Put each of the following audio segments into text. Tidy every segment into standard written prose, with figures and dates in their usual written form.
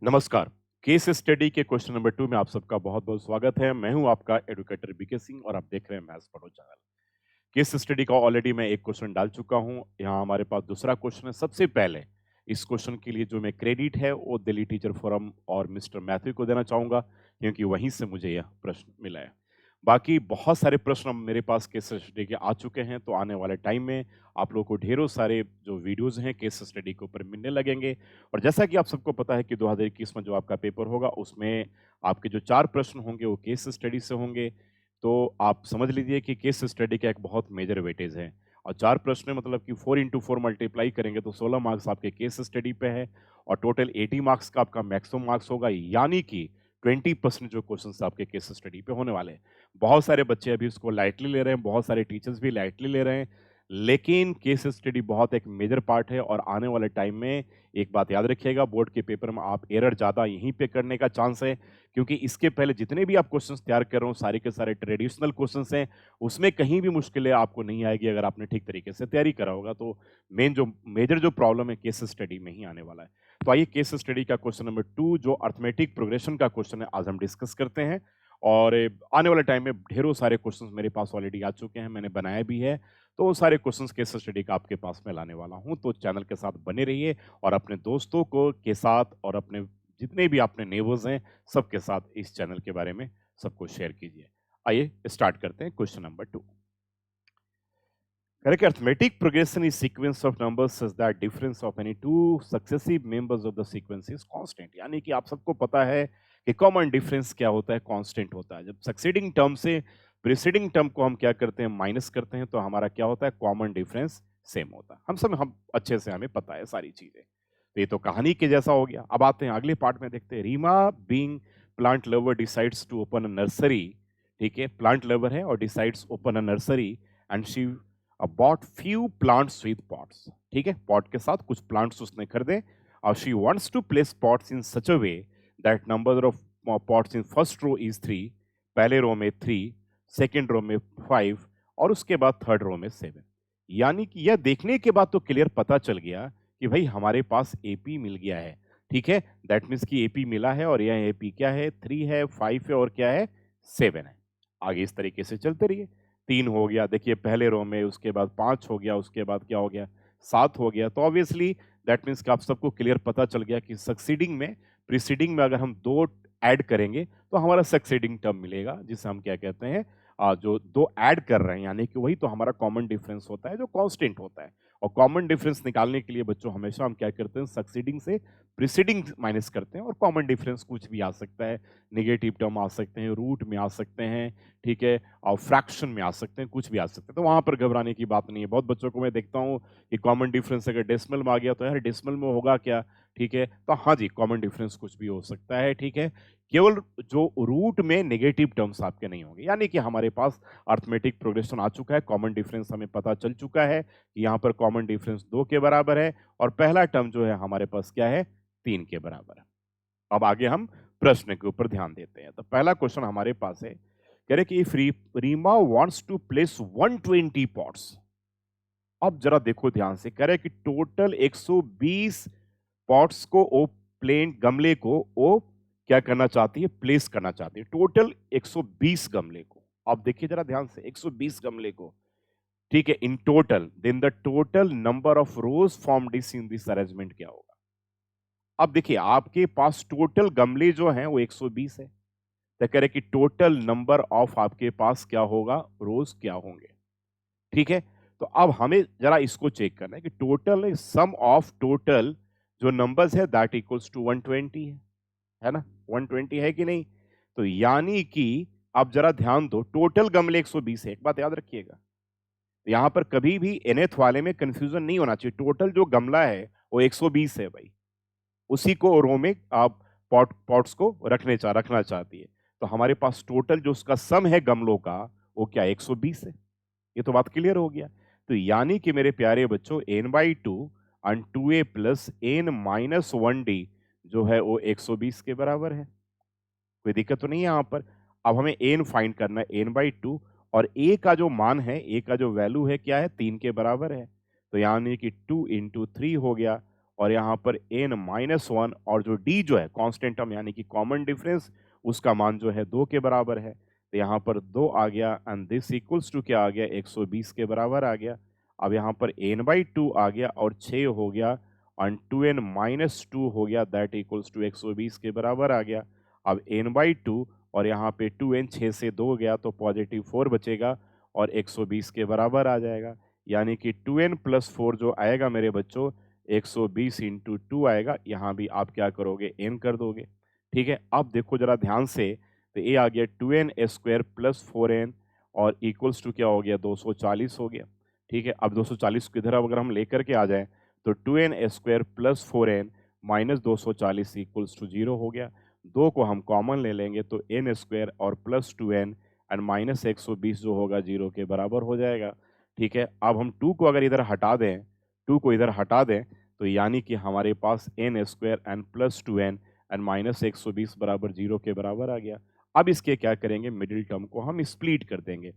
नमस्कार। Case study के question number 2 में आप सबका बहुत-बहुत स्वागत है। मैं हूँ आपका एडुकेटर बीके सिंह और आप देख रहे हैं मैथ्स पढ़ो चैनल। केस स्टडी का ऑलरेडी मैं एक क्वेश्चन डाल चुका हूँ। यहाँ हमारे पास दूसरा क्वेश्चन है। सबसे पहले इस क्वेश्चन के लिए जो मैं क्रेडिट है वो दिल्ली टीचर फोरम और मिस्टर मैथ्यू को देना चाहूँगा क्योंकि वहीं से मुझे यह प्रश्न मिला है। बाकी बहुत सारे प्रश्न मेरे पास केस स्टडी के आ चुके हैं, तो आने वाले टाइम में आप लोगों को ढेरों सारे जो वीडियोज़ हैं केस स्टडी के ऊपर मिलने लगेंगे। और जैसा कि आप सबको पता है कि 2021 में जो आपका पेपर होगा उसमें आपके जो 4 प्रश्न होंगे वो केस स्टडी से होंगे। तो आप समझ लीजिए कि केस स्टडी का एक बहुत मेजर वेटेज है और 4 प्रश्न मतलब कि 4 इंटू 4 मल्टीप्लाई करेंगे तो 16 मार्क्स आपके केस स्टडी पे है और टोटल 80 मार्क्स का आपका मैक्सिमम मार्क्स होगा, यानी कि 20% जो क्वेश्चंस आपके केस स्टडी पे होने वाले हैं। बहुत सारे बच्चे अभी उसको लाइटली ले रहे हैं, बहुत सारे टीचर्स भी लाइटली ले रहे हैं, लेकिन केस स्टडी बहुत एक मेजर पार्ट है और आने वाले टाइम में एक बात याद रखिएगा, बोर्ड के पेपर में आप एरर ज़्यादा यहीं पे करने का चांस है, क्योंकि इसके पहले जितने भी आप क्वेश्चंस तैयार कर रहे हो सारे के सारे ट्रेडिशनल क्वेश्चंस हैं, उसमें कहीं भी मुश्किलें आपको नहीं आएगी अगर आपने ठीक तरीके से तैयारी करा होगा। तो मेजर जो प्रॉब्लम है केस स्टडी में ही आने वाला है। तो आइए केस स्टडी का क्वेश्चन नंबर 2 जो अरिथमेटिक प्रोग्रेशन का क्वेश्चन है आज हम डिस्कस करते हैं। और आने वाले टाइम में ढेरों सारे क्वेश्चंस मेरे पास ऑलरेडी आ चुके हैं, मैंने बनाया भी है। तो वो सारे क्वेश्चंस केस स्टडी का आपके पास मैं लाने वाला हूँ, तो चैनल के साथ बने रहिए और अपने दोस्तों को के साथ और अपने जितने भी अपने नेबर्स हैं, सबके साथ इस चैनल के बारे में सबको शेयर कीजिए। आइए स्टार्ट करते हैं question number 2। Correct. Arithmetic progression is sequence of numbers such that difference of any two successive members of the sequence is constant. यानी कि आप सबको पता है कि कॉमन डिफरेंस क्या होता है, कांस्टेंट होता है। जब सक्सीडिंग टर्म से प्रीसीडिंग टर्म को हम क्या करते हैं, माइनस करते हैं, तो हमारा क्या होता है, कॉमन डिफरेंस सेम होता है। हम अच्छे से हमें पता है सारी चीजें। तो ये तो कहानी के जैसा हो गया। अब आते हैं अगले पार्ट में, देखते हैं। Reema being plant lover decides to open a nursery. ठीक है, प्लांट लवर है और decides open a nursery and she bought few plants with pots। ठीक है, पॉट के साथ कुछ प्लांट्स उसने खरीदे और she wants to place pots in such a way that number of pots in first row is 3। पहले रो में 3, सेकेंड रो में 5 और उसके बाद थर्ड रो में 7। यानी कि यह देखने के बाद तो क्लियर पता चल गया कि भाई हमारे पास एपी मिल गया है। ठीक है, दैट मीन्स कि एपी मिला है और यह एपी क्या है, 3 है, 5 है और क्या है, 7 है। आगे इस तरीके से चलते रहिए। 3 हो गया, देखिए पहले रो में, उसके बाद 5 हो गया, उसके बाद क्या हो गया, 7 हो गया। तो ऑब्वियसली दैट मीन्स कि आप सबको क्लियर पता चल गया कि सक्सीडिंग में प्रीसीडिंग में अगर हम 2 ऐड करेंगे तो हमारा सक्सीडिंग टर्म मिलेगा, जिसे हम क्या कहते हैं, जो 2 ऐड कर रहे हैं, यानी कि वही तो हमारा कॉमन डिफरेंस होता है जो कांस्टेंट होता है। और कॉमन डिफरेंस निकालने के लिए बच्चों हमेशा हम क्या करते हैं, सक्सीडिंग से प्रीसीडिंग माइनस करते हैं और कॉमन डिफरेंस कुछ भी आ सकता है, नेगेटिव टर्म आ सकते हैं, रूट में आ सकते हैं, ठीक है, और फ्रैक्शन में आ सकते हैं, कुछ भी आ सकते हैं। तो वहाँ पर घबराने की बात नहीं है। बहुत बच्चों को मैं देखता हूँ कि कॉमन डिफरेंस अगर डेसिमल में आ गया तो यार डेसिमल में होगा क्या? ठीक है, तो हाँ जी, कॉमन डिफरेंस कुछ भी हो सकता है, ठीक है। केवल जो रूट में नेगेटिव टर्म्स आपके नहीं होंगे, यानी कि हमारे पास अरिथमेटिक प्रोग्रेशन आ चुका है, कॉमन डिफरेंस हमें पता चल चुका है कि यहाँ पर कॉमन डिफरेंस 2 के बराबर है और पहला टर्म जो है हमारे पास क्या है, 3 के बराबर है। अब आगे हम प्रश्न के ऊपर ध्यान देते हैं। तो पहला क्वेश्चन हमारे पास है, कह रहे कि if Reema wants to place 120 pots. अब जरा देखो ध्यान से, कह रहे कि टोटल 120 पॉट्स को ओ प्लेन गमले को ओ क्या करना चाहती है, प्लेस करना चाहती है, टोटल 120 गमले को। अब देखिए जरा ध्यान से, 120 गमले को, ठीक है, in total, then the total number of rows formed in this arrangement क्या होगा। अब देखिए आपके पास टोटल गमले जो हैं वो 120 है, तो कह रहे कि टोटल नंबर ऑफ आपके पास क्या होगा, रोज क्या होंगे। ठीक है, तो अब हमें जरा इसको चेक करना है कि टोटल सम ऑफ टोटल जो नंबर्स है दैट इक्वल्स टू 120 है ना, 120 है कि नहीं। तो यानी कि अब जरा ध्यान दो, टोटल गमले 120 है, एक बात याद रखिएगा, यहां पर कभी भी nth वाले में कंफ्यूजन नहीं होना चाहिए। टोटल जो गमला है वो 120 है भाई, उसी को रो में आप पॉट्स को रखना चाहती है। तो हमारे पास टोटल जो उसका सम है गमलों का वो क्या 120 है। ये तो बात क्लियर हो गया। तो यानी कि मेरे प्यारे बच्चों n/2 and 2a plus n minus 1d जो है वो 120 के बराबर है। कोई दिक्कत तो नहीं है यहाँ पर। अब हमें n फाइंड करना है, n/2, और a का जो मान है, a का जो वैल्यू है क्या है, 3 के बराबर है। तो यानी कि 2 इंटू 3 हो गया और यहाँ पर n-1 और जो d जो है कांस्टेंट टर्म यानी कि कॉमन डिफरेंस, उसका मान जो है 2 के बराबर है। तो यहाँ पर 2 आ गया एंड दिस इक्वल्स टू क्या आ गया, 120 के बराबर आ गया। अब यहाँ पर n/2 आ गया और 6 हो गया एंड 2n-2 हो गया, दैट इक्वल्स टू 120 के बराबर आ गया। अब n/2 और यहाँ पे 2n, 6 से 2 गया तो पॉजिटिव 4 बचेगा और 120 के बराबर आ जाएगा। यानी कि 2n+4 जो आएगा मेरे बच्चों 120 इंटू 2 आएगा। यहाँ भी आप क्या करोगे, n कर दोगे। ठीक है, अब देखो जरा ध्यान से, तो ये आ गया 2n² प्लस 4n और इक्वल्स टू क्या हो गया, 240 हो गया। ठीक है, अब 240 को इधर अगर हम लेकर के आ जाएं तो 2n² plus 4n minus 240 equals to 0 हो गया। 2 को हम कॉमन ले लेंगे तो n² और प्लस 2n एंड माइनस 120 जो होगा 0 के बराबर हो जाएगा। ठीक है, अब हम 2 को अगर इधर हटा दें, 2 को इधर हटा दें तो यानी कि हमारे पास n² and plus 2n and minus 120 बराबर 0 के बराबर आ गया। अब इसके क्या करेंगे, मिडिल टर्म को हम स्प्लिट कर देंगे।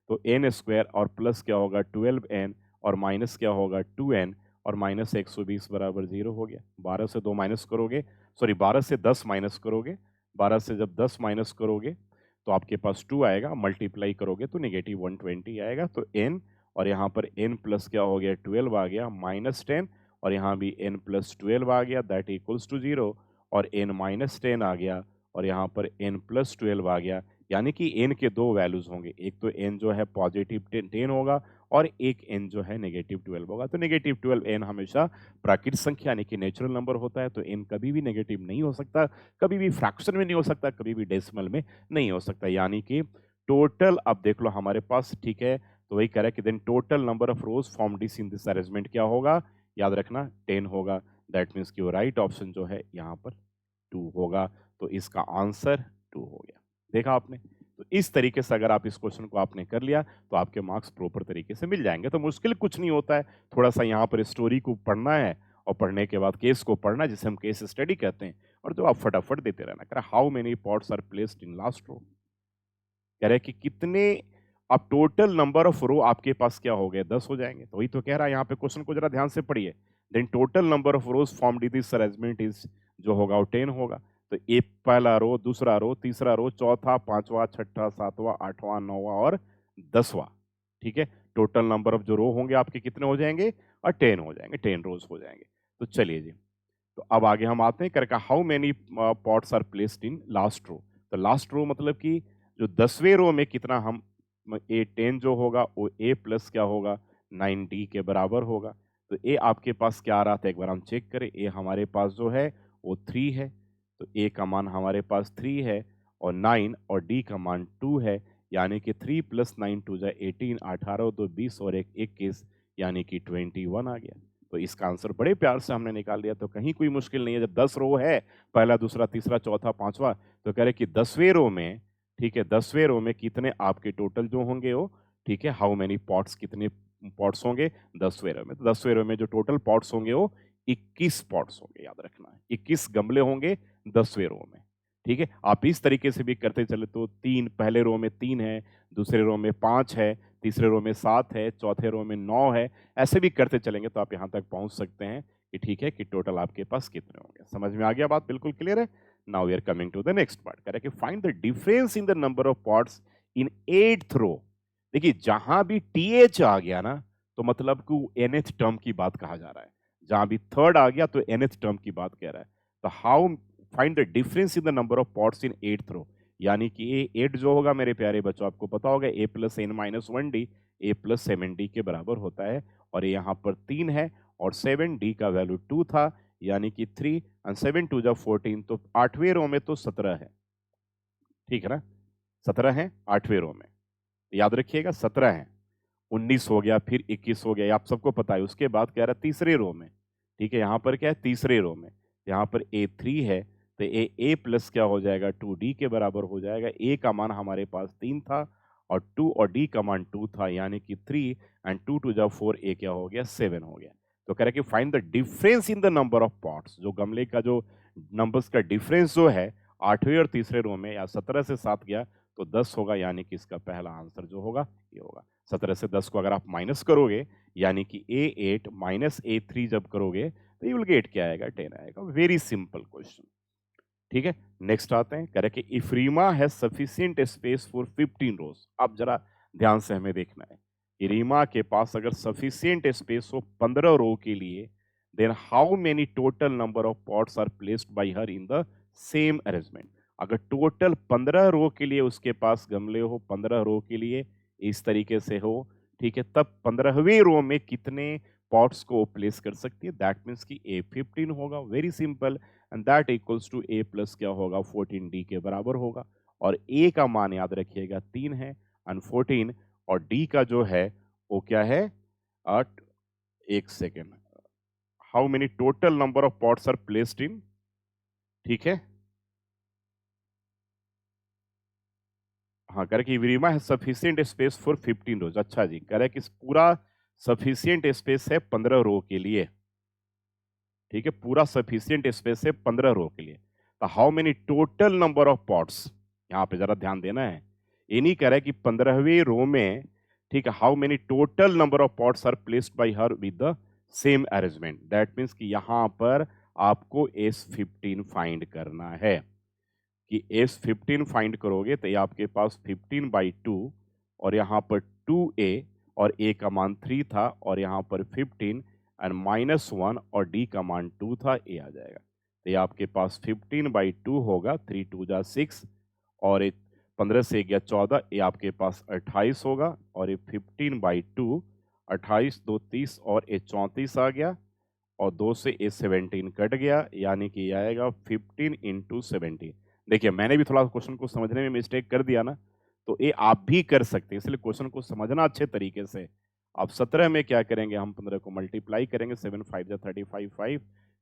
तो n² और प्लस क्या होगा 12n और माइनस क्या होगा 2n और माइनस 120 बराबर 0 हो गया। 12 से 2 माइनस करोगे, सॉरी 12 से 10 माइनस करोगे, 12 से जब 10 माइनस करोगे तो आपके पास 2 आएगा, मल्टीप्लाई करोगे तो नेगेटिव 120 आएगा। तो n और यहाँ पर n प्लस क्या हो गया 12 आ गया माइनस 10 और यहाँ भी n प्लस 12 आ गया, दैट इक्वल्स टू 0 और n माइनस 10 आ गया और यहाँ पर n प्लस 12 आ गया। यानी कि n के दो वैल्यूज होंगे, एक तो n जो है पॉजिटिव 10 होगा और एक n जो है नेगेटिव 12 होगा। तो नेगेटिव 12 n हमेशा प्राकृतिक संख्या यानी कि नेचुरल नंबर होता है, तो n कभी भी नेगेटिव नहीं हो सकता, कभी भी फ्रैक्शन में नहीं हो सकता, कभी भी डेसिमल में नहीं हो सकता। यानी कि टोटल, अब देख लो हमारे पास, ठीक है, तो वही कह रहा है कि then total number of rows formed in this arrangement क्या होगा, याद रखना 10 होगा। दैट मीन्स कि वो राइट ऑप्शन जो है यहाँ पर 2 होगा। तो इसका आंसर 2 हो गया। देखा आपने, तो इस तरीके से अगर आप इस क्वेश्चन को आपने कर लिया तो आपके मार्क्स प्रॉपर तरीके से मिल जाएंगे। तो मुश्किल कुछ नहीं होता है, थोड़ा सा यहाँ पर स्टोरी को पढ़ना है और पढ़ने के बाद केस को पढ़ना है, जिसे हम केस स्टडी कहते हैं, और जो आप फटाफट देते रहना। कह रहा how many pots are placed in last row, कह रहा है कि कितने, अब टोटल नंबर ऑफ रो आपके पास क्या हो गए, 10 हो जाएंगे। तो वही तो कह रहा है यहाँ पे, क्वेश्चन को जरा ध्यान से पढ़िए। Then total number of rows formed in this arrangement is, जो होगा वो 10 होगा। तो एक पहला रो, दूसरा रो, तीसरा रो, चौथा, पांचवा, छठा, सातवां, आठवां, नौवां और 10वां। ठीक है, टोटल नंबर ऑफ जो रो होंगे आपके कितने हो जाएंगे, और 10 हो जाएंगे, 10 रोज हो जाएंगे। तो चलिए जी, तो अब आगे हम आते हैं, करके how many pots are placed in last row. तो लास्ट रो मतलब कि जो 10वें रो में कितना, हम ए 10 जो होगा वो ए प्लस क्या होगा 9d के बराबर होगा। तो ए आपके पास क्या आ रहा था, एक बार हम चेक करें। ए हमारे पास जो है वो 3 है, तो ए का मान हमारे पास 3 है और 9 और डी का मान 2 है। यानी कि 3 + 9 2 = 18, 18 2 20 और 1 21, यानी कि 21 आ गया। तो इसका आंसर बड़े प्यार से हमने निकाल लिया। तो कहीं कोई मुश्किल नहीं है, जब 10 रो है, पहला, दूसरा, तीसरा, चौथा, पांचवा, तो कह रहे कि 10वें रो में, ठीक है, 10वें रो में कितने आपके टोटल जो होंगे वो, ठीक है, हाउ मेनी पॉट्स, कितने पॉट्स होंगे 10वें रो में। तो 10वें रो में जो टोटल पॉट्स होंगे वो 21 पॉट्स होंगे, याद रखना है, 21 गमले होंगे 10वें रो में। ठीक है, आप इस तरीके से भी करते चले तो 3, पहले रो में 3 है, दूसरे रो में 5 है, तीसरे रो में 7 है, चौथे रो में 9 है, ऐसे भी करते चलेंगे तो आप यहाँ तक पहुँच सकते हैं कि ठीक है कि टोटल आपके पास कितने होंगे। समझ में आ गया बात, बिल्कुल क्लियर है। Now we are coming to the next part, कह रहा है कि find the difference in the number of pots in 8th row. देखिए जहां भी टीएच आ गया ना, तो मतलब कि nth टर्म की बात कहा जा रहा है। जहां भी थर्ड आ गया तो nth टर्म की बात कह रहा है। तो how find the difference in the number of pots in 8th रो। यानी कि ये 8 जो होगा मेरे प्यारे बच्चों, आपको पता होगा a + n-1d a + 7d के बराबर होता है, और ये यहाँ पर 3 है और 7d का वैल्यू 2 था, यानी कि 3 और 7 2 = 14, तो 8वें रो में तो 17 है। ठीक है ना, 17 है 8वें रो में, याद रखिएगा 17 है। 19 हो गया, फिर 21 हो गया, ये आप सबको पता है। उसके बाद कह रहा है तीसरे रो में, ठीक है, यहाँ पर क्या है तीसरे रो में, यहाँ पर a3 है, तो a प्लस क्या हो जाएगा 2d के बराबर हो जाएगा। a का मान हमारे पास 3 था और 2 और d का मान 2 था, यानी कि 3 और 2 2 = 4, a क्या हो गया 7 हो गया। तो कह रहा है कि find the difference in the number of pots, जो गमले का जो नंबर्स का डिफरेंस जो है 8वें और तीसरे रो में, या 17 से 7 गया तो 10 होगा, यानी कि इसका पहला आंसर जो होगा ये होगा। 17 से 10 को अगर आप माइनस करोगे, यानी कि a8 - a3 जब करोगे तो यू विल गेट क्या आएगा 10 आएगा। Very simple question. ठीक है, नेक्स्ट आते हैं, कह रहे कि if Reema has sufficient space for 15 rows. अब जरा ध्यान से हमें देखना है कि रीमा के पास अगर सफिशिएंट स्पेस हो 15 रो के लिए, then how many total number of pots are placed by her in the same arrangement. अगर टोटल 15 रो के लिए उसके पास गमले हो, 15 रो के लिए इस तरीके से हो, ठीक है, तब 15वीं रो में कितने पॉट्स को प्लेस कर सकती है। दैट मीन्स कि ए 15 होगा। Very simple, and that equals to a plus क्या होगा 14 डी के बराबर होगा। और ए का मान याद रखिएगा 3 है एंड 14, और डी का जो है वो क्या है 8। एक second, how many total number of pots are placed in, ठीक है, हाँ, कह रहे कि विरिमा है सफिशिएंट स्पेस फॉर 15 रोज। अच्छा जी, कह रहे कि पूरा सफिशिएंट स्पेस है 15 रो के लिए, ठीक है, पूरा सफिशिएंट स्पेस है 15 रो के लिए। तो how many total number of pots, यहाँ पे जरा ध्यान देना है, ये नहीं कह रहा है कि 15वीं रो में, ठीक है, how many total number of pots are placed by her with the same arrangement. That means कि यहाँ पर आपको S15 फाइंड करना है। कि S15 फाइंड करोगे तो ये आपके पास 15/2 और यहाँ पर 2a, और a का मान 3 था और यहाँ पर 15 एंड -1 और d का मान 2 था, a आ जाएगा। तो ये आपके पास 15/2 होगा, 3 2 जा 6, और 15 से गया 14, ये आपके पास 28 होगा, और ये 15/2, 28 2 30 और ये 34 आ गया, और 2 से ये 17 कट गया, यानी कि ये आएगा 15 इंटू 17। देखिए, मैंने भी थोड़ा क्वेश्चन को समझने में मिस्टेक कर दिया ना, तो ये आप भी कर सकते हैं, इसलिए क्वेश्चन को समझना अच्छे तरीके से। अब 17 में क्या करेंगे, हम 15 को मल्टीप्लाई करेंगे, 7 5 जा 35, 5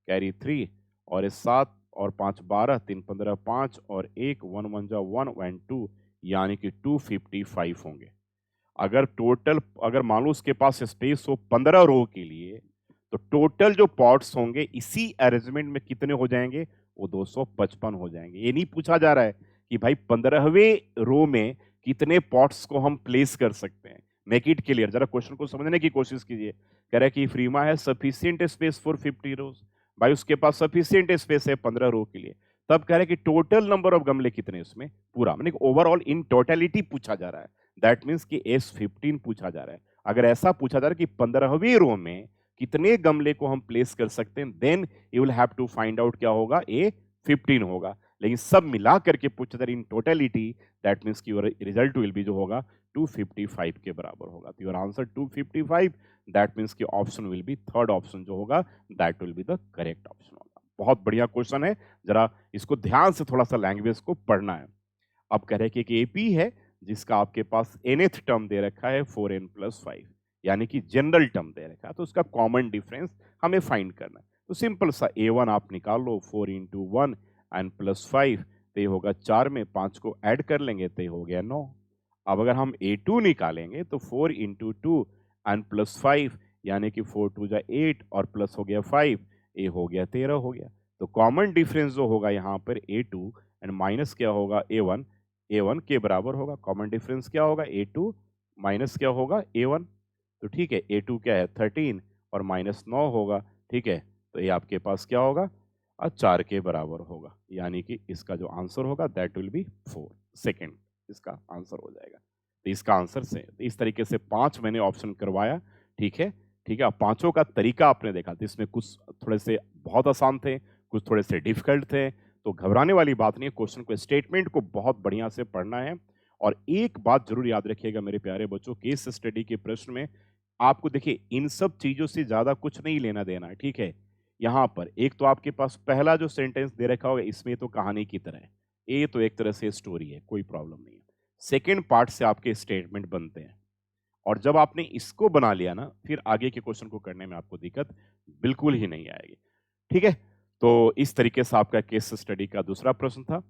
कैरी 3, और 7 और 5 12, 3 15 5, और 1 1 1 जा 1 एंड 2, यानी कि 255 होंगे। अगर मान लो उसके पास स्पेस हो 15 रो के लिए, तो टोटल जो पॉट्स होंगे इसी अरेंजमेंट में कितने हो जाएंगे, वो 255 हो जाएंगे। ये नहीं पूछा जा रहा है कि भाई 15वें रो में कितने पॉट्स को हम प्लेस कर सकते हैं। मेक इट क्लियर, जरा क्वेश्चन को समझने की कोशिश कीजिए। कह रहा है कि फ्रीमा है सफिशिएंट स्पेस फॉर 50 रोज, भाई उसके पास सफिशिएंट स्पेस है 15 रो के लिए। तब कह रहे हैं कि टोटल नंबर ऑफ गमले कितने उसमें, पूरा मैंने ओवरऑल इन टोटलिटी पूछा जा रहा है। दैट मीन्स कि S15 पूछा जा रहा है। अगर ऐसा पूछा जा रहा है कि 15वीं रो में कितने गमले को हम प्लेस कर सकते हैं, then you will have to find out क्या होगा, A15 होगा। लेकिन सब मिला करके पूछा जा रहा है इन टोटलिटी, दैट मीन्स कि योर रिजल्ट विल बी जो होगा 255 के बराबर होगा। तो योर आंसर 255, दैट मीन्स कि option will be third option जो होगा, that will be the correct option होगा। बहुत बढ़िया क्वेश्चन है, जरा इसको ध्यान से थोड़ा सा लैंग्वेज को पढ़ना है। अब कह रहे हैं कि एक AP है जिसका आपके पास nth टर्म दे रखा है 4n+5, यानी कि जनरल टर्म दे रखा है, तो उसका कॉमन डिफरेंस हमें फाइंड करना है। तो सिंपल सा A1 आप निकाल लो, 4 × 1 एंड +5, तो ये होगा 4 में 5 को ऐड कर लेंगे तो ये हो गया 9। अब अगर हम A2 निकालेंगे तो 4 × 2 एंड +5, यानी कि 4 2 जा 8 और प्लस हो गया 5, ये हो गया 13 हो गया। तो कॉमन डिफरेंस जो होगा यहाँ पर A2 एंड माइनस क्या होगा A1 के बराबर होगा। कॉमन डिफरेंस क्या होगा, A2 माइनस क्या होगा A1। तो ठीक है, A2 क्या है 13 और -9 होगा, ठीक है, तो ये आपके पास क्या होगा 4 के बराबर होगा, यानी कि इसका जो आंसर होगा दैट विल बी 4, सेकेंड इसका आंसर हो जाएगा। तो इसका आंसर से इस तरीके से 5 मैंने ऑप्शन करवाया, ठीक है, ठीक है। अब पांचों का तरीका आपने देखा, तो इसमें कुछ थोड़े से बहुत आसान थे, कुछ थोड़े से डिफिकल्ट थे, तो घबराने वाली बात नहीं है। क्वेश्चन को, स्टेटमेंट को बहुत बढ़िया से पढ़ना है। और एक बात जरूर याद रखिएगा मेरे प्यारे बच्चों, केस स्टडी के प्रश्न में आपको देखिए इन सब चीजों से ज्यादा कुछ नहीं लेना देना है, ठीक है। यहाँ पर एक तो आपके पास पहला जो सेंटेंस दे रखा होगा, इसमें तो कहानी की तरह है, ये तो एक तरह से स्टोरी है, कोई प्रॉब्लम नहीं है। सेकेंड पार्ट से आपके स्टेटमेंट बनते हैं, और जब आपने इसको बना लिया ना, फिर आगे के क्वेश्चन को करने में आपको दिक्कत बिल्कुल ही नहीं आएगी, ठीक है। तो इस तरीके से आपका केस स्टडी का दूसरा प्रश्न था।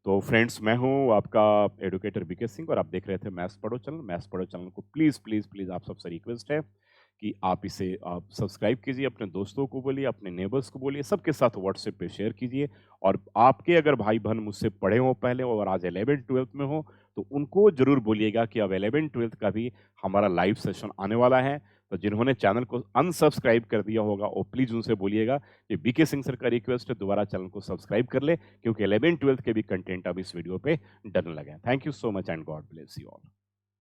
तो फ्रेंड्स, मैं हूं आपका एडुकेटर बीके सिंह और आप देख रहे थे मैथ्स पढ़ो चैनल। मैथ्स पढ़ो चैनल को प्लीज़ प्लीज़ प्लीज़ आप सबसे रिक्वेस्ट है कि आप इसे आप सब्सक्राइब कीजिए, अपने दोस्तों को बोलिए, अपने नेबर्स को बोलिए, सबके साथ व्हाट्सएप पे शेयर कीजिए। और आपके अगर भाई बहन मुझसे पढ़े हों पहले और आज 11th-12th में हो, तो उनको ज़रूर बोलिएगा कि अब 11th-12th का भी हमारा लाइव सेशन आने वाला है। तो जिन्होंने चैनल को अनसब्सक्राइब कर दिया होगा वो प्लीज़ उनसे बोलिएगा कि बीके सिंह सर का रिक्वेस्ट है दोबारा चैनल को सब्सक्राइब कर ले, क्योंकि 11th 12th के भी कंटेंट अब इस वीडियो पे डलने लगे हैं। Thank you so much and God bless you all.